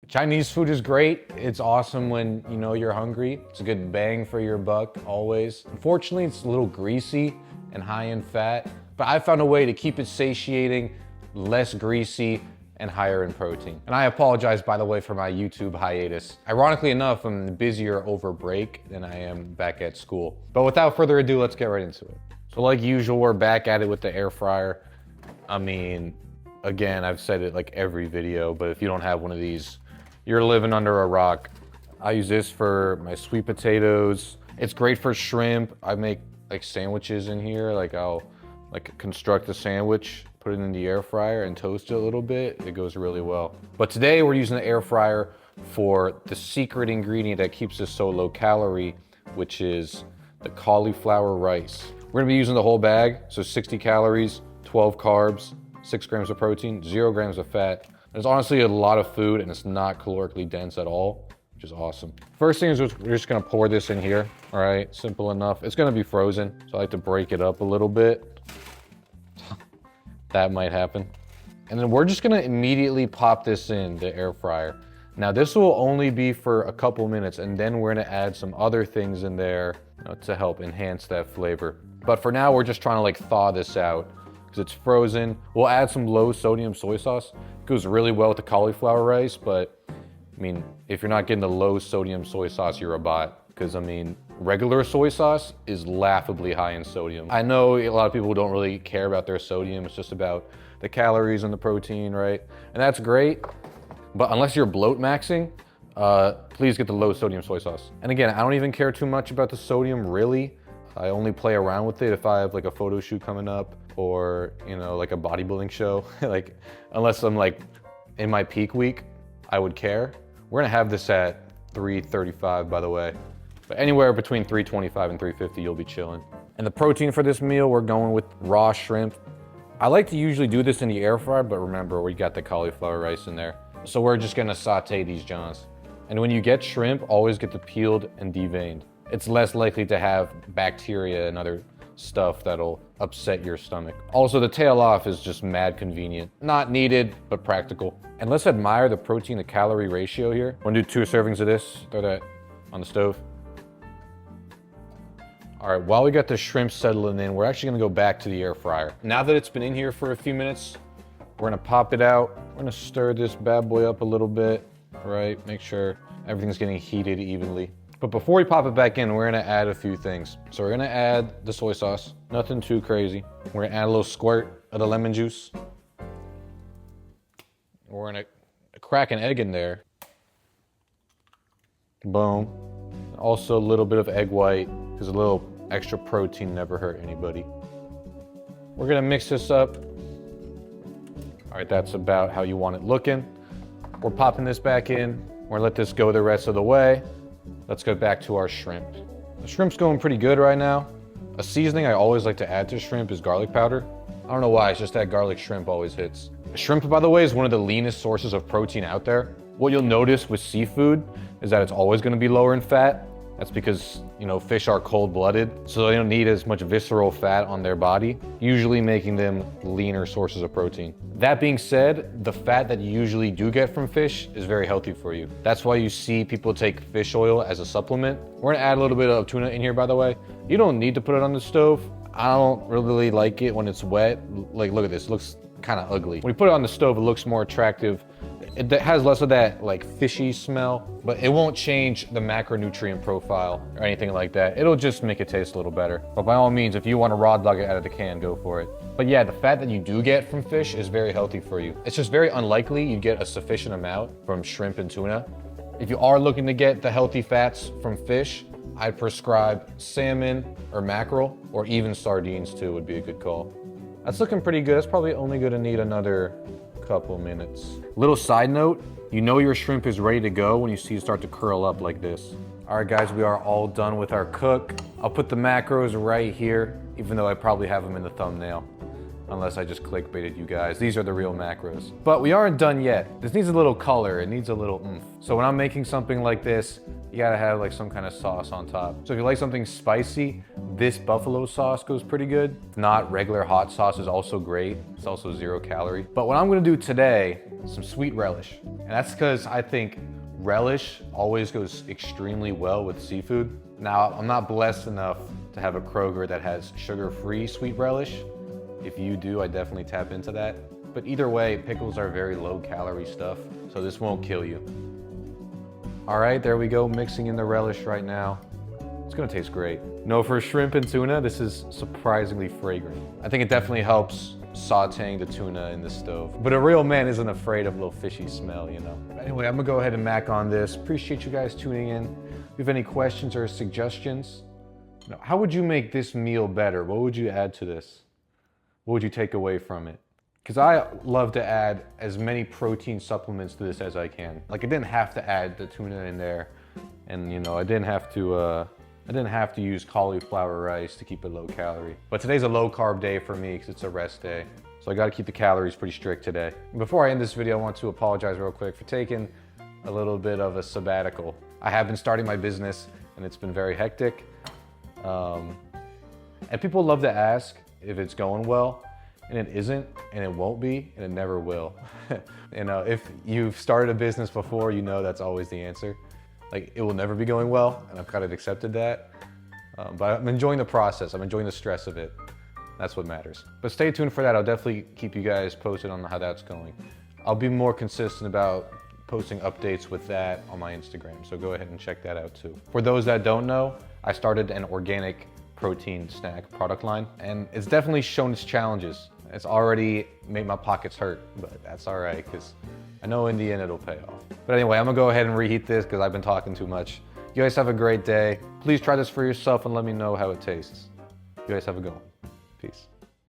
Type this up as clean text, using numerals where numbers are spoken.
Chinese food is great. It's awesome when you know you're hungry. It's a good bang for your buck, always. Unfortunately, it's a little greasy and high in fat, but I found a way to keep it satiating, less greasy, and higher in protein. And I apologize, by the way, for my YouTube hiatus. Ironically enough, I'm busier over break than I am back at school. But without further ado, let's get right into it. So like usual, we're back at it with the air fryer. I mean, again, I've said it like every video, but if you don't have one of these, you're living under a rock. I use this for my sweet potatoes. It's great for shrimp. I make like sandwiches in here. Like I'll like construct a sandwich, put it in the air fryer and toast it a little bit. It goes really well. But today we're using the air fryer for the secret ingredient that keeps us so low calorie, which is the cauliflower rice. We're gonna be using the whole bag. So 60 calories, 12 carbs, 6 grams of protein, 0 grams of fat. There's honestly a lot of food and it's not calorically dense at all, which is awesome. First thing is we're just gonna pour this in here, all right? Simple enough. It's gonna be frozen, so I like to break it up a little bit. That might happen. And then we're just gonna immediately pop this in the air fryer. Now this will only be for a couple minutes and then we're gonna add some other things in there, to help enhance that flavor. But for now, we're just trying to like thaw this out because it's frozen. We'll add some low sodium soy sauce. It goes really well with the cauliflower rice, but I mean, if you're not getting the low sodium soy sauce, you're a bot. Because I mean, regular soy sauce is laughably high in sodium. I know a lot of people don't really care about their sodium. It's just about the calories and the protein, right? And that's great, but unless you're bloat maxing, please get the low sodium soy sauce. And again, I don't even care too much about the sodium, really. I only play around with it if I have like a photo shoot coming up or, like a bodybuilding show. Like, unless I'm like in my peak week, I would care. We're gonna have this at 335, by the way. But anywhere between 325 and 350, you'll be chilling. And the protein for this meal, we're going with raw shrimp. I like to usually do this in the air fryer, but remember, we got the cauliflower rice in there. So we're just gonna saute these johns. And when you get shrimp, always get the peeled and deveined. It's less likely to have bacteria and other stuff that'll upset your stomach. Also, the tail off is just mad convenient. Not needed, but practical. And let's admire the protein to calorie ratio here. Wanna do 2 servings of this, throw that on the stove. All right, while we got the shrimp settling in, we're actually gonna go back to the air fryer. Now that it's been in here for a few minutes, we're gonna pop it out. We're gonna stir this bad boy up a little bit, right? Make sure everything's getting heated evenly. But before we pop it back in, we're gonna add a few things. So we're gonna add the soy sauce, nothing too crazy. We're gonna add a little squirt of the lemon juice. We're gonna crack an egg in there. Boom. Also a little bit of egg white, because a little extra protein never hurt anybody. We're gonna mix this up. All right, that's about how you want it looking. We're popping this back in. We're gonna let this go the rest of the way. Let's go back to our shrimp. The shrimp's going pretty good right now. A seasoning I always like to add to shrimp is garlic powder. I don't know why, it's just that garlic shrimp always hits. Shrimp, by the way, is one of the leanest sources of protein out there. What you'll notice with seafood is that it's always gonna be lower in fat. That's because, fish are cold-blooded, so they don't need as much visceral fat on their body, usually making them leaner sources of protein. That being said, the fat that you usually do get from fish is very healthy for you. That's why you see people take fish oil as a supplement. We're gonna add a little bit of tuna in here, by the way. You don't need to put it on the stove. I don't really like it when it's wet. Like, look at this, it looks kind of ugly. When you put it on the stove, it looks more attractive. It has less of that like fishy smell, but it won't change the macronutrient profile or anything like that. It'll just make it taste a little better. But by all means, if you want to raw dog it out of the can, go for it. But yeah, the fat that you do get from fish is very healthy for you. It's just very unlikely you get a sufficient amount from shrimp and tuna. If you are looking to get the healthy fats from fish, I'd prescribe salmon or mackerel, or even sardines too would be a good call. That's looking pretty good. It's probably only gonna need another couple minutes. Little side note, you know your shrimp is ready to go when you see it start to curl up like this. All right guys, we are all done with our cook. I'll put the macros right here, even though I probably have them in the thumbnail, unless I just clickbaited you guys. These are the real macros. But we aren't done yet. This needs a little color, it needs a little oomph. So when I'm making something like this, you gotta have like some kind of sauce on top. So if you like something spicy, this buffalo sauce goes pretty good. If not, regular hot sauce is also great. It's also 0 calorie. But what I'm gonna do today some sweet relish. And that's because I think relish always goes extremely well with seafood. Now, I'm not blessed enough to have a Kroger that has sugar-free sweet relish. If you do, I definitely tap into that. But either way, pickles are very low-calorie stuff, so this won't kill you. All right, there we go, mixing in the relish right now. It's gonna taste great. No, for shrimp and tuna, this is surprisingly fragrant. I think it definitely helps sauteing the tuna in the stove. But a real man isn't afraid of a little fishy smell, you know? Anyway, I'm gonna go ahead and mac on this. Appreciate you guys tuning in. If you have any questions or suggestions, you know, how would you make this meal better? What would you add to this? What would you take away from it? Because I love to add as many protein supplements to this as I can. Like, I didn't have to add the tuna in there, and you know, I didn't have to use cauliflower rice to keep it low calorie. But today's a low carb day for me because it's a rest day. So I gotta keep the calories pretty strict today. Before I end this video, I want to apologize real quick for taking a little bit of a sabbatical. I have been starting my business and it's been very hectic. And people love to ask if it's going well, and it isn't, and it won't be, and it never will. You know, if you've started a business before, you know that's always the answer. Like, it will never be going well, and I've kind of accepted that. But I'm enjoying the process. I'm enjoying the stress of it. That's what matters. But stay tuned for that. I'll definitely keep you guys posted on how that's going. I'll be more consistent about posting updates with that on my Instagram, so go ahead and check that out too. For those that don't know, I started an organic protein snack product line, and it's definitely shown its challenges. It's already made my pockets hurt, but that's all right, because I know in the end it'll pay off. But anyway, I'm gonna go ahead and reheat this because I've been talking too much. You guys have a great day. Please try this for yourself and let me know how it tastes. You guys have a good one. Peace.